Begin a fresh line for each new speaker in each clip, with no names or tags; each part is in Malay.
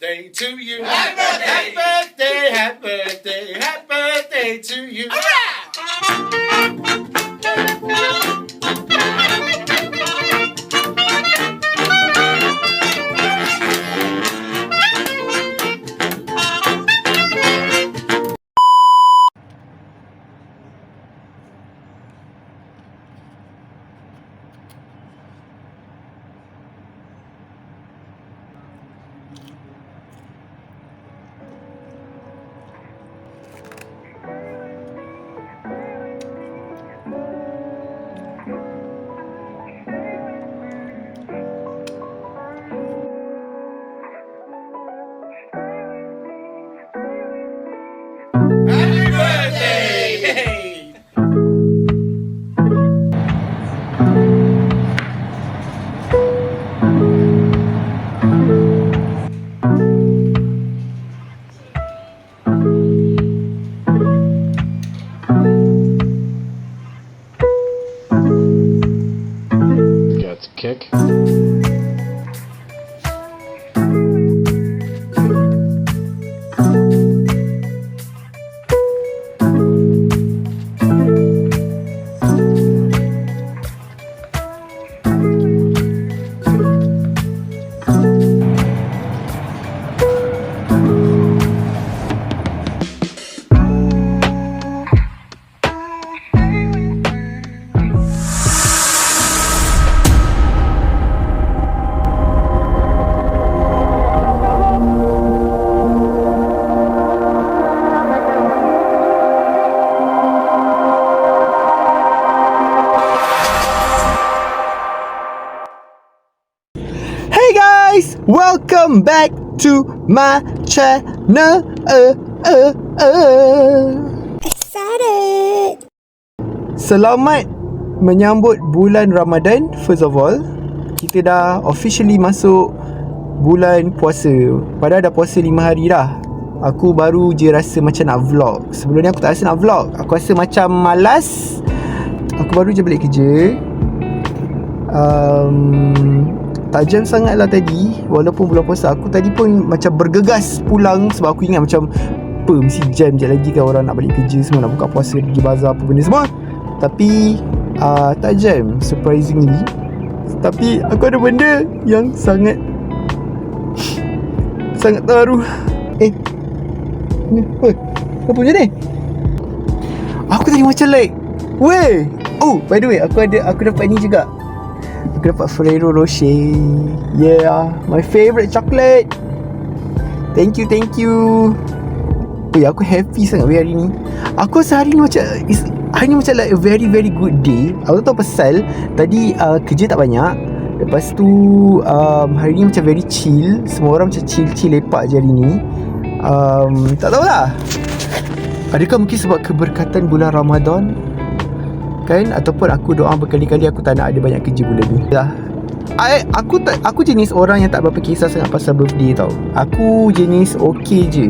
birthday to you. Happy birthday, happy birthday, happy birthday to you. Happy birthday! Hey.
Got the kick.
Hey guys, welcome back to my channel.
Excited.
Selamat menyambut bulan Ramadan. First of all, kita dah officially masuk bulan puasa. Padahal dah puasa 5 hari dah. Aku baru je rasa macam nak vlog. Sebelum ni aku tak rasa nak vlog. Aku rasa macam malas. Aku baru je balik kerja. Tak jam sangat lah tadi. Walaupun bulan puasa, aku tadi pun macam bergegas pulang. Sebab aku ingat macam apa, mesti jam je lagi kan orang nak balik kerja, semua nak buka puasa, pergi bazar apa benda semua. Tapi tak jam, surprisingly. Tapi aku ada benda yang sangat terharu. Ni apa punya ni? Aku tadi macam like, weh. Oh, by the way, aku dapat ni juga. Aku dapat Ferrero Rocher. Yeah, my favourite chocolate. Thank you. Aku happy sangat hari ni. Aku rasa hari ni macam like a very very good day. Aku tahu pasal tadi kerja tak banyak. Lepas tu hari ni macam very chill. Semua orang macam chill lepak je hari ni. Tak tahulah. Adakah mungkin sebab keberkatan bulan Ramadan kan, ataupun aku doa berkali-kali aku tak nak ada banyak kerja bulan ni. Dah. Aku jenis orang yang tak berapa kisah sangat pasal birthday tau. Aku jenis okay je.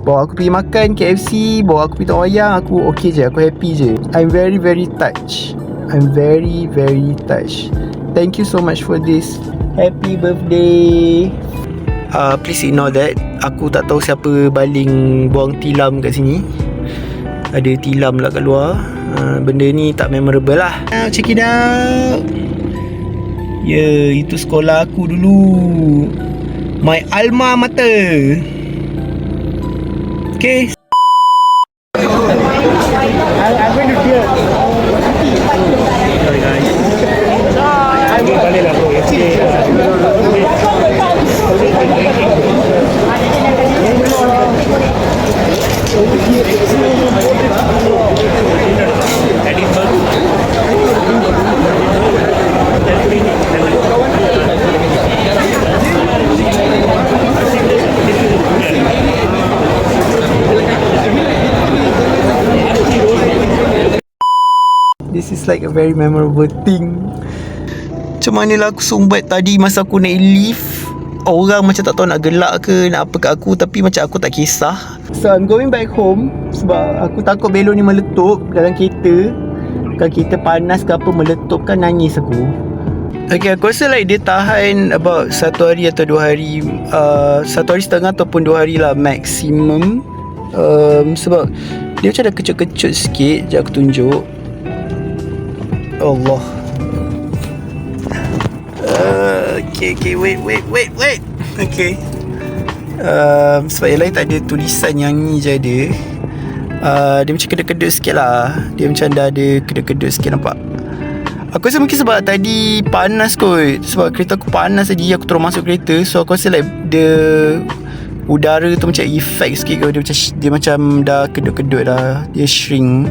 Bawa aku pergi makan KFC, bawa aku pergi tengok wayang, aku okay je, aku happy je. I'm very very touched. Thank you so much for this. Happy birthday. Please ignore that. Aku tak tahu siapa baling buang tilam kat sini. Ada tilam lah kat luar. Benda ni tak memorable lah. Check it out. Itu sekolah aku dulu. My alma mater. Okay. I'm going to hear. Sorry guys. Balik lah bro. This is like a very memorable thing. Macam mana lah aku sumbat tadi masa aku naik lift. Orang macam tak tahu nak gelak ke nak apa kat aku, tapi macam aku tak kisah. So I'm going back home sebab aku takut belon ni meletup dalam kereta. Kalau kereta panas ke apa meletup kan, nangis aku. Okay, aku rasa like dia tahan about 1 hari atau 2 hari, 1 hari setengah ataupun 2 hari lah maximum. Sebab dia macam dah kecut-kecut sikit. Sekejap aku tunjuk. Allah. Okay, wait. Okay. Sebab yang lain tak ada tulisan, yang ni je ada. Dia macam kedut-kedut sikit lah. Dia macam dah ada kedut-kedut sikit, nampak? Aku rasa mungkin sebab tadi panas kot. Sebab kereta aku panas tadi, aku terus masuk kereta. So aku rasa like udara tu macam effect sikit kot. Dia macam dah kedut-kedut dah. Dia shrink.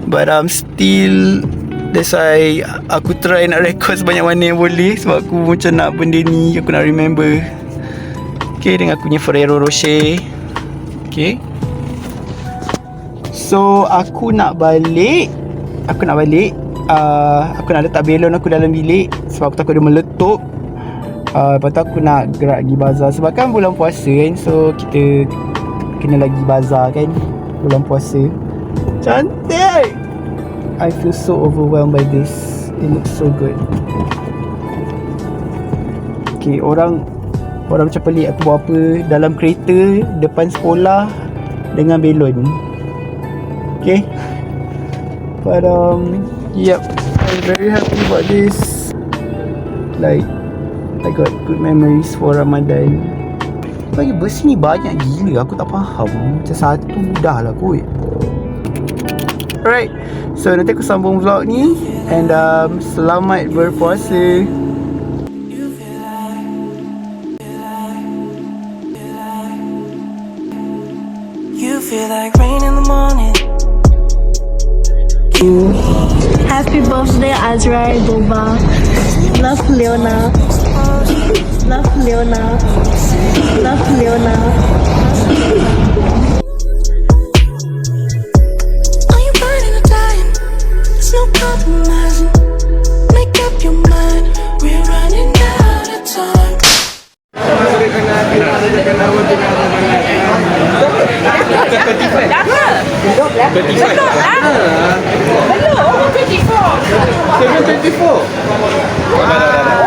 But still, that's why aku try nak record sebanyak mana yang boleh. Sebab aku macam nak benda ni, aku nak remember. Okay, dengan aku punya Ferrero Rocher. Okay. So aku nak balik. Aku nak letak belon aku dalam bilik sebab aku takut dia meletup. Lepas tu aku nak gerak pergi bazar sebab kan bulan puasa kan. So kita kena lagi bazar kan, bulan puasa. Cantik. I feel so overwhelmed by this. It looks so good. Okay, orang macam pelik aku buat apa dalam kereta depan sekolah dengan belon. Okay. But yep, I'm very happy about this. Like, I got good memories for Ramadan. Bagi besi ni banyak gila, aku tak faham. Macam satu dah lah kot. Alright, so nanti aku sambung vlog ni. And selamat berpuasa.
You feel like rain in the morning.
Happy birthday Azra Boba. Love Leona. Love Leona. Love Leona.
Are you burning or dying? There's no compromising. Make up your mind. We're running out of time.
Belum. 24. 724.